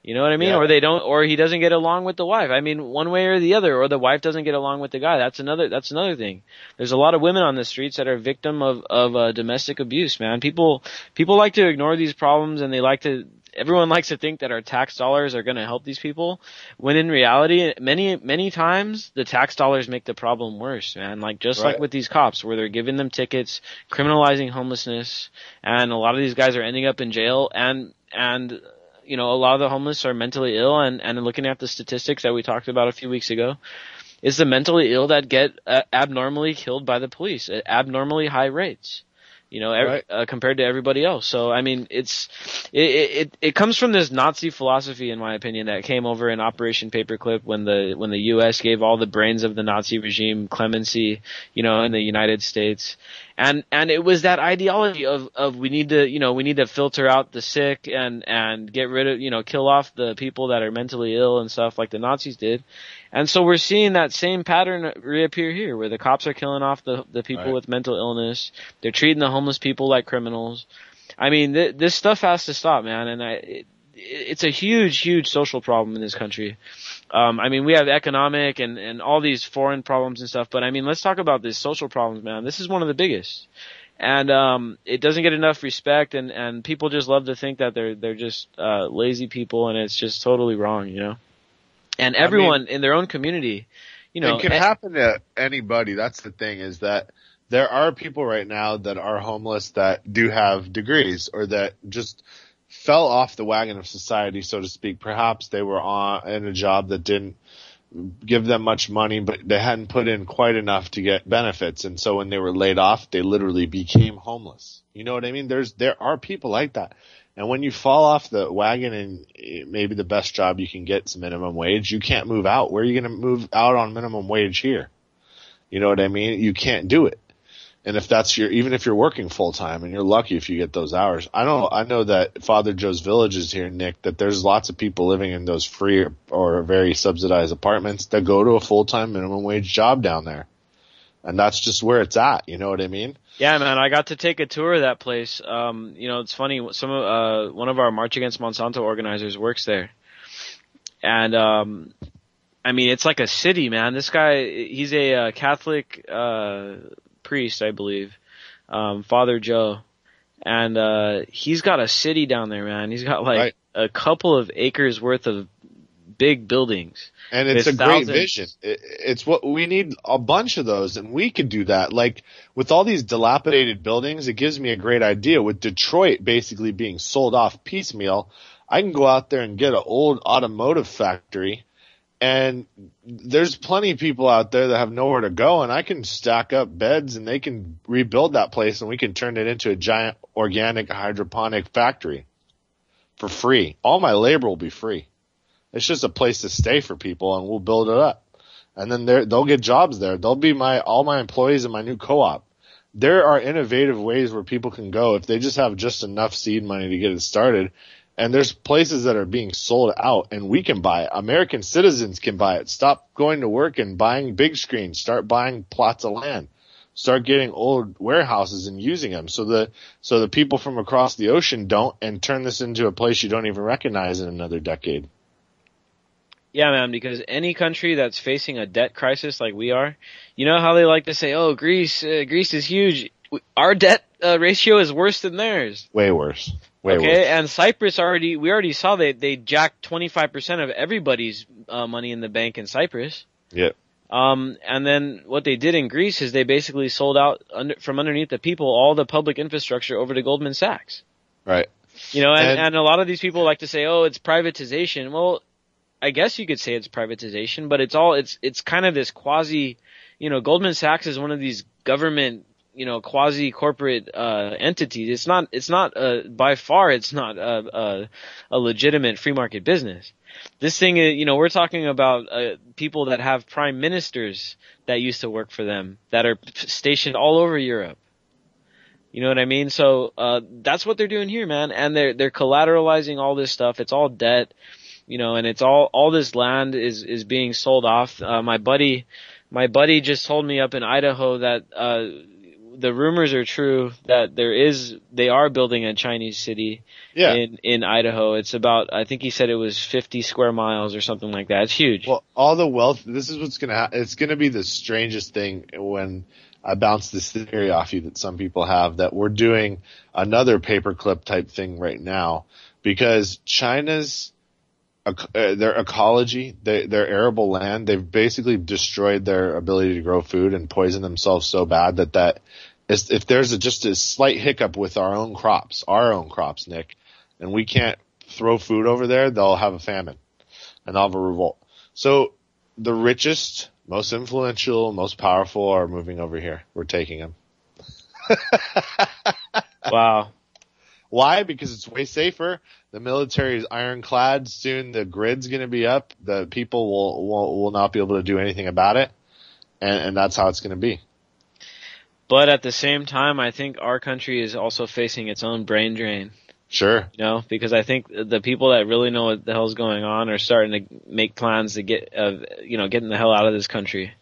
S3: You know what I mean? Yeah. Or he doesn't get along with the wife. One way or the other, or the wife doesn't get along with the guy. That's another thing. There's a lot of women on the streets that are victim of domestic abuse, man. People like to ignore these problems, and everyone likes to think that our tax dollars are going to help these people, when in reality, many times the tax dollars make the problem worse, man. Like with these cops, where they're giving them tickets, criminalizing homelessness, and a lot of these guys are ending up in jail, and a lot of the homeless are mentally ill, and looking at the statistics that we talked about a few weeks ago, it's the mentally ill that get abnormally killed by the police at abnormally high rates, compared to everybody else. So, it comes from this Nazi philosophy, in my opinion, that came over in Operation Paperclip when the U.S. gave all the brains of the Nazi regime clemency, in the United States. And it was that ideology of we need to filter out the sick and get rid of, kill off the people that are mentally ill and stuff like the Nazis did. And so we're seeing that same pattern reappear here, where the cops are killing off the people with mental illness. They're treating the homeless people like criminals. This stuff has to stop, man. And it's a huge social problem in this country. We have economic and all these foreign problems and stuff, but let's talk about these social problems, man. This is one of the biggest. And it doesn't get enough respect, and people just love to think that they're just lazy people, and it's just totally wrong, And everyone in their own community,
S4: it can happen to anybody. That's the thing, is that there are people right now that are homeless that do have degrees, or that just fell off the wagon of society, so to speak. Perhaps they were in a job that didn't give them much money, but they hadn't put in quite enough to get benefits. And so when they were laid off, they literally became homeless. You know what I mean? There are people like that. And when you fall off the wagon and maybe the best job you can get is minimum wage, you can't move out. Where are you going to move out on minimum wage here? You know what I mean? You can't do it. And if that's even if you're working full time, and you're lucky if you get those hours. I know that Father Joe's Village is here, Nick, that there's lots of people living in those free or very subsidized apartments that go to a full-time minimum wage job down there. And that's just where it's at. You know what I mean?
S3: Yeah, man, I got to take a tour of that place. It's funny. One of our March Against Monsanto organizers works there. And, I mean, it's like a city, man. This guy, he's a Catholic, priest, I believe, Father Joe, and he's got a city down there, man. He's got like a couple of acres worth of big buildings,
S4: and it's a great vision. It's what we need, a bunch of those, and we could do that. Like with all these dilapidated buildings, it gives me a great idea. With Detroit basically being sold off piecemeal, I can go out there and get an old automotive factory. And there's plenty of people out there that have nowhere to go, and I can stack up beds and they can rebuild that place and we can turn it into a giant organic hydroponic factory for free. All my labor will be free. It's just a place to stay for people, and we'll build it up. And then they'll get jobs there. They'll be all my employees in my new co-op. There are innovative ways where people can go if they just have just enough seed money to get it started. And there's places that are being sold out, and we can buy it. American citizens can buy it. Stop going to work and buying big screens. Start buying plots of land. Start getting old warehouses and using them so the people from across the ocean don't, and turn this into a place you don't even recognize in another decade.
S3: Yeah, man, because any country that's facing a debt crisis like we are, you know how they like to say, oh, Greece is huge. Our debt ratio is worse than theirs.
S4: Way worse.
S3: Okay, and Cyprus we already saw they jacked 25% of everybody's money in the bank in Cyprus.
S4: Yep.
S3: And then what they did in Greece is they basically sold out from underneath the people all the public infrastructure over to Goldman Sachs.
S4: Right.
S3: You know, and a lot of these people like to say, oh, it's privatization. Well, I guess you could say it's privatization, but it's kind of this quasi, Goldman Sachs is one of these government, quasi corporate entities. It's not by far it's not a legitimate free market business. This thing is, we're talking about people that have prime ministers that used to work for them that are stationed all over Europe. You know what I mean? So that's what they're doing here, man. And they're collateralizing all this stuff. It's all debt, and it's all this land is being sold off. My buddy just told me up in Idaho that the rumors are true that they are building a Chinese city in Idaho. It's about, I think he said it was 50 square miles or something like that. It's huge.
S4: Well, all the wealth, this is what's going to happen. It's going to be the strangest thing when I bounce this theory off you that some people have, that we're doing another paperclip type thing right now, because China's their ecology, their arable land, they've basically destroyed their ability to grow food and poison themselves so bad that if there's just a slight hiccup with our own crops, Nick, and we can't throw food over there, they'll have a famine and they'll have a revolt. So the richest, most influential, most powerful are moving over here. We're taking them.
S3: Wow.
S4: Why? Because it's way safer. The military is ironclad. Soon the grid's going to be up. The people will not be able to do anything about it. And that's how it's going to be.
S3: But at the same time, I think our country is also facing its own brain drain.
S4: Sure.
S3: Because I think the people that really know what the hell's going on are starting to make plans to getting the hell out of this country.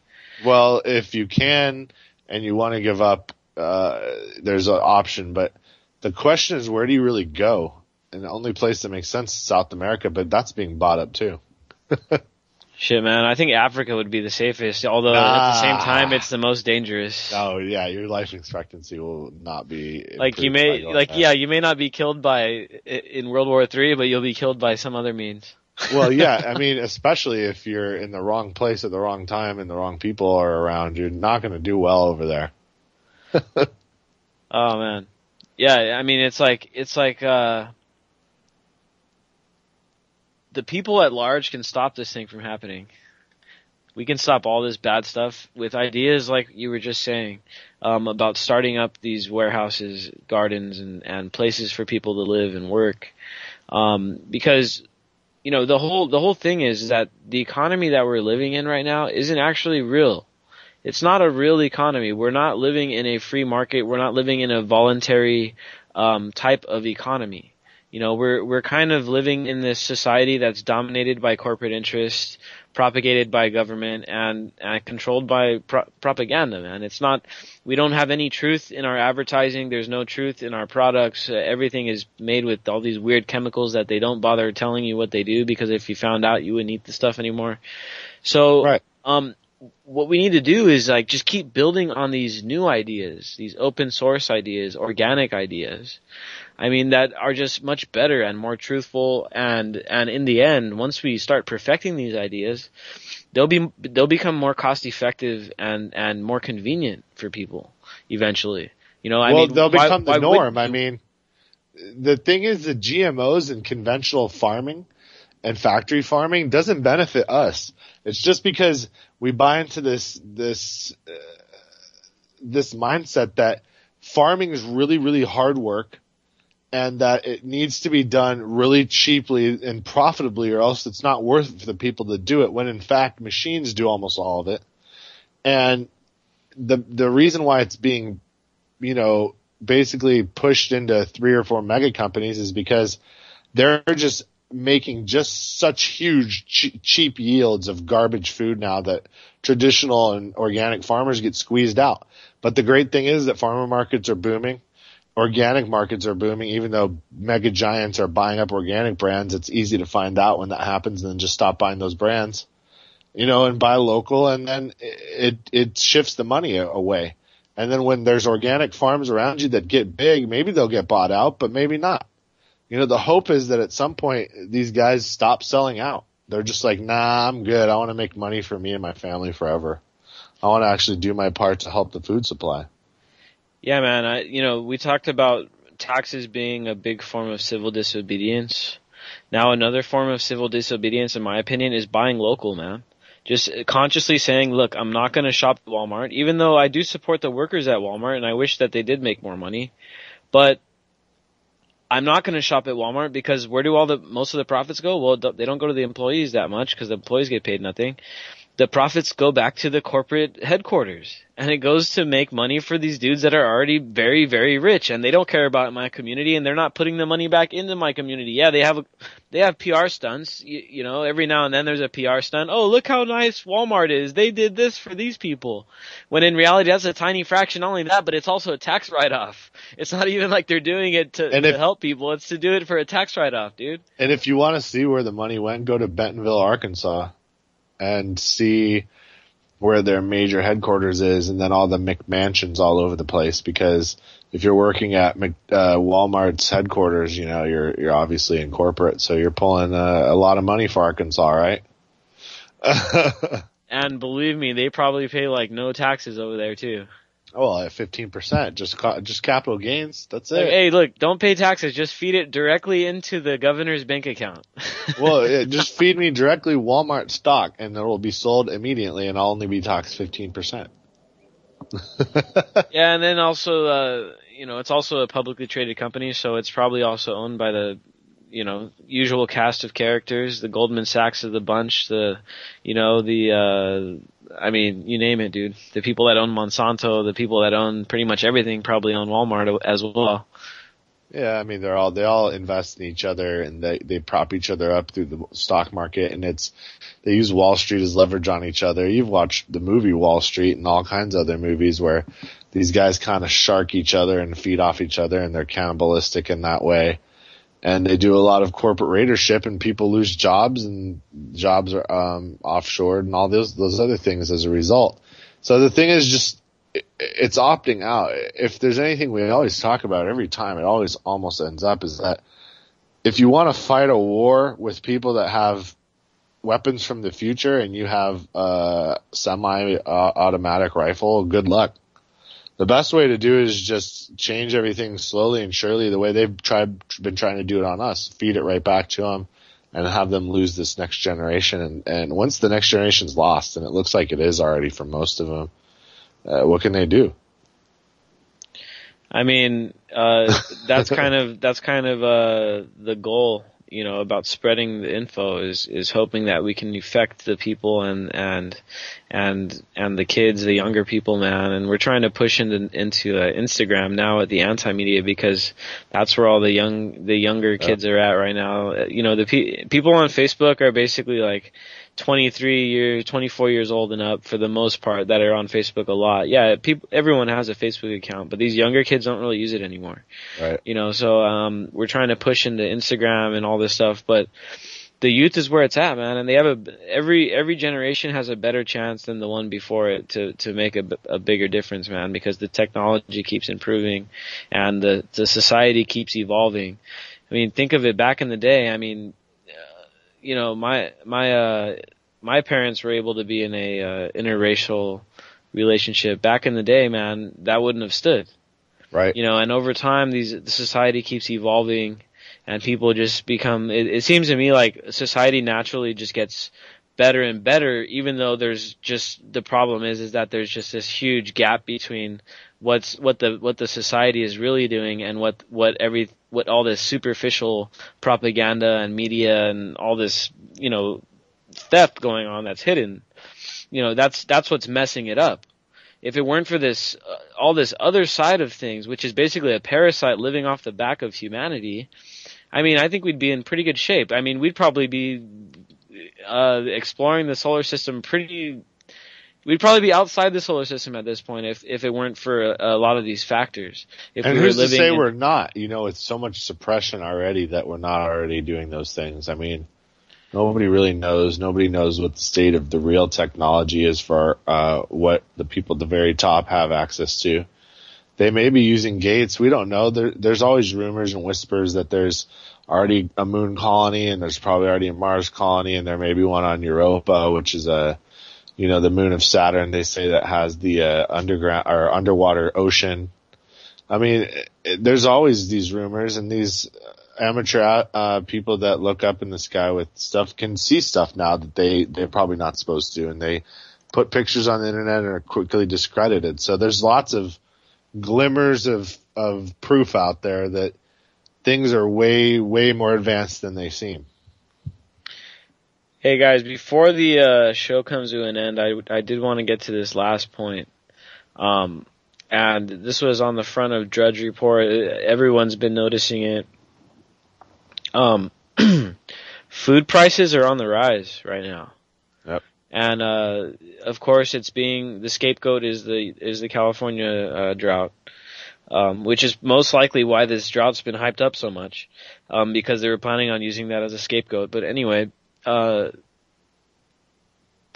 S4: Well, if you can and you want to give up, there's an option. But the question is, where do you really go? And the only place that makes sense is South America, but that's being bought up too.
S3: Shit, man. I think Africa would be the safest, although at the same time, it's the most dangerous.
S4: Oh yeah, your life expectancy will not be
S3: you may not be killed in World War III, but you'll be killed by some other means.
S4: Well, yeah, I mean, especially if you're in the wrong place at the wrong time and the wrong people are around, you're not going to do well over there.
S3: Oh man, yeah. I mean, it's like the people at large can stop this thing from happening. We can stop all this bad stuff with ideas like you were just saying, about starting up these warehouses, gardens, and places for people to live and work. Because, the whole thing is that the economy that we're living in right now isn't actually real. It's not a real economy. We're not living in a free market. We're not living in a voluntary type of economy. You know, we're kind of living in this society that's dominated by corporate interests, propagated by government, and controlled by propaganda, man. It's not, we don't have any truth in our advertising. There's no truth in our products. Everything is made with all these weird chemicals that they don't bother telling you what they do, because if you found out, you wouldn't eat the stuff anymore. So,
S4: Right.
S3: What we need to do is like just keep building on these new ideas, these open source ideas, organic ideas. I mean, that are just much better and more truthful, and in the end, once we start perfecting these ideas, they'll become more cost effective and more convenient for people eventually. You know,
S4: They'll become the norm. I mean, the thing is, the GMOs and conventional farming and factory farming doesn't benefit us. It's just because we buy into this mindset that farming is really, really hard work, and that it needs to be done really cheaply and profitably, or else it's not worth it for the people to do it, when in fact machines do almost all of it. And the reason why it's being, you know, basically pushed into 3 or 4 mega companies is because they're just making just such huge cheap yields of garbage food now that traditional and organic farmers get squeezed out. But the great thing is that farmer markets are booming. Organic markets are booming. Even though mega giants are buying up organic brands, it's easy to find out when that happens and then just stop buying those brands, you know, and buy local, and then it shifts the money away. And then when there's organic farms around you that get big, maybe they'll get bought out, but maybe not. You know, the hope is that at some point these guys stop selling out. They're just like, nah, I'm good. I want to make money for me and my family forever. I want to actually do my part to help the food supply.
S3: Yeah, man. We talked about taxes being a big form of civil disobedience. Now, another form of civil disobedience, in my opinion, is buying local, man. Just consciously saying, look, I'm not going to shop at Walmart, even though I do support the workers at Walmart and I wish that they did make more money. But I'm not going to shop at Walmart, because where do most of the profits go? Well, they don't go to the employees that much, because the employees get paid nothing. The profits go back to the corporate headquarters, and it goes to make money for these dudes that are already very, very rich, and they don't care about my community, and they're not putting the money back into my community. Yeah, they have PR stunts. You know, every now and then there's a PR stunt. Oh, look how nice Walmart is. They did this for these people. When in reality, that's a tiny fraction. Not only that, but it's also a tax write-off. It's not even like they're doing it to help people. It's to do it for a tax write-off, dude.
S4: And if you want to see where the money went, go to Bentonville, Arkansas, and see where their major headquarters is, and then all the McMansions all over the place. Because if you're working at Walmart's headquarters, you know, you're obviously in corporate, so you're pulling a lot of money for Arkansas, right?
S3: And believe me, they probably pay like no taxes over there too.
S4: Oh, at 15%, just capital gains. That's it.
S3: Hey, look, don't pay taxes. Just feed it directly into the governor's bank account.
S4: Well, just feed me directly Walmart stock, and it will be sold immediately, and I'll only be taxed 15%.
S3: Yeah, and then also, it's also a publicly traded company, so it's probably also owned by the, usual cast of characters, the Goldman Sachs of the bunch, you name it, dude. The people that own Monsanto, the people that own pretty much everything probably own Walmart as well.
S4: Yeah, I mean, they all invest in each other, and they prop each other up through the stock market, and they use Wall Street as leverage on each other. You've watched the movie Wall Street and all kinds of other movies where these guys kind of shark each other and feed off each other, and they're cannibalistic in that way. And they do a lot of corporate raidership, and people lose jobs, and jobs are offshored, and all those other things as a result. So the thing is just, it's opting out. If there's anything we always talk about every time, it always almost ends up, is that if you want to fight a war with people that have weapons from the future and you have a semi-automatic rifle, good luck. The best way to do it is just change everything slowly and surely, the way they've been trying to do it on us. Feed it right back to them and have them lose this next generation. And once the next generation's lost, and it looks like it is already for most of them, what can they do?
S3: I mean, that's kind of the goal. about spreading the info is hoping that we can affect the people and the kids, the younger people, man. And we're trying to push into Instagram now at the anti-media, because that's where all the younger kids are at right now. The people on Facebook are basically like 24 years old and up for the most part that are on Facebook a lot. Yeah, everyone has a Facebook account, but these younger kids don't really use it anymore.
S4: Right.
S3: So we're trying to push into Instagram and all this stuff, but the youth is where it's at, man, and they have every generation has a better chance than the one before it to make a bigger difference, man, because the technology keeps improving and the society keeps evolving. I mean, think of it back in the day. I mean, my parents were able to be in a interracial relationship back in the day, man. That wouldn't have stood.
S4: Right.
S3: And over time, the society keeps evolving, and people just become. It seems to me like society naturally just gets better and better, even though there's just the problem is that there's just this huge gap between what the society is really doing and what all this superficial propaganda and media and all this theft going on that's hidden. That's what's messing it up. If it weren't for this all this other side of things, which is basically a parasite living off the back of humanity, I mean, I think we'd be in pretty good shape. I mean, we'd probably be exploring the solar system we'd probably be outside the solar system at this point if it weren't for a lot of these factors. If
S4: and
S3: we
S4: who's
S3: were living
S4: to say we're not? It's so much suppression already that we're not already doing those things. I mean, nobody really knows. Nobody knows what the state of the real technology is for what the people at the very top have access to. They may be using Gates. We don't know. There's always rumors and whispers that there's already a moon colony and there's probably already a Mars colony, and there may be one on Europa, which is the moon of Saturn. They say that has the underground or underwater ocean. I mean, there's always these rumors, and these amateur people that look up in the sky with stuff can see stuff now that they're probably not supposed to, and they put pictures on the internet and are quickly discredited. So there's lots of glimmers of proof out there that things are way, way more advanced than they seem.
S3: Hey guys, before the show comes to an end, I did want to get to this last point. And this was on the front of Drudge Report. Everyone's been noticing it. Food prices are on the rise right now.
S4: Yep.
S3: And of course, the scapegoat is the California drought, which is most likely why this drought's been hyped up so much, because they were planning on using that as a scapegoat. But anyway, the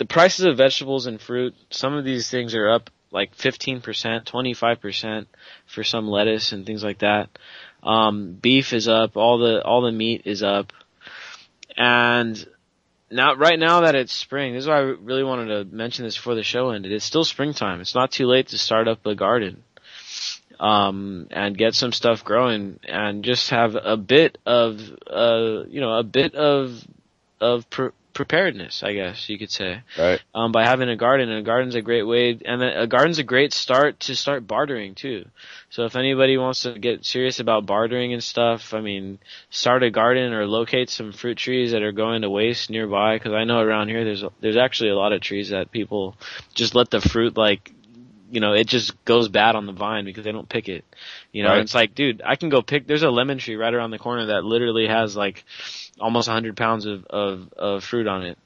S3: prices of vegetables and fruit, some of these things are up like 15%, 25% for some lettuce and things like that. Beef is up, all the meat is up. And right now that it's spring, this is why I really wanted to mention this before the show ended. It's still springtime. It's not too late to start up a garden. And get some stuff growing and just have a bit of preparedness, I guess you could say.
S4: Right.
S3: By having a garden, and a garden's a great way, and a garden's a great start to start bartering too. So if anybody wants to get serious about bartering and stuff, I mean, start a garden or locate some fruit trees that are going to waste nearby, because I know around here there's actually a lot of trees that people just let the fruit it just goes bad on the vine because they don't pick it.
S4: Right.
S3: It's like, dude, I can go there's a lemon tree right around the corner that literally has like almost 100 pounds of fruit on it.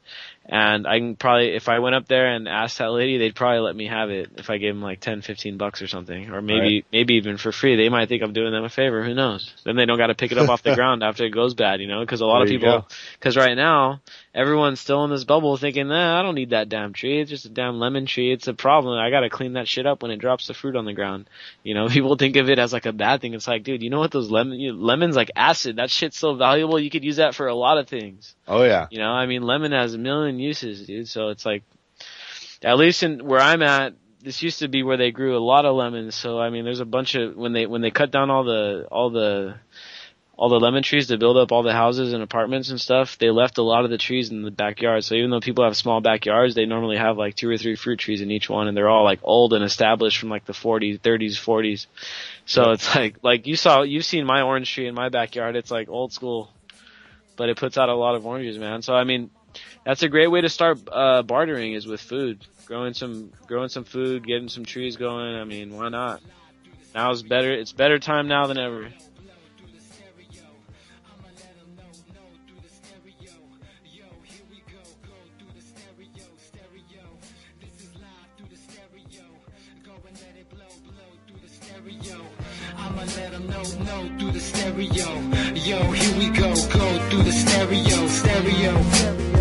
S3: And I can probably, if I went up there and asked that lady, they'd probably let me have it if I gave them like $10-15 or something, or maybe even for free. They might think I'm doing them a favor. Who knows? Then they don't got to pick it up off the ground after it goes bad, because a lot of people, because right now everyone's still in this bubble thinking, I don't need that damn tree. It's just a damn lemon tree. It's a problem. I got to clean that shit up when it drops the fruit on the ground. People think of it as like a bad thing. It's like, dude, you know what those lemon's like acid. That shit's so valuable. You could use that for a lot of things.
S4: Oh yeah.
S3: Lemon has a million uses, dude. So it's like, at least in where I'm at, this used to be where they grew a lot of lemons. So I mean, there's a bunch of, when they cut down all the lemon trees to build up all the houses and apartments and stuff, they left a lot of the trees in the backyard. So even though people have small backyards, they normally have like 2 or 3 fruit trees in each one, and they're all like old and established from like the 40s, 30s, 40s. So it's like you've seen my orange tree in my backyard. It's like old school. but it puts out a lot of oranges, man. So I mean, that's a great way to start bartering is with food. Growing some food, getting some trees going. I mean, why not? Now it's better. It's better time now than ever.
S2: I'ma let them know through the stereo. Yo, here we go through the stereo.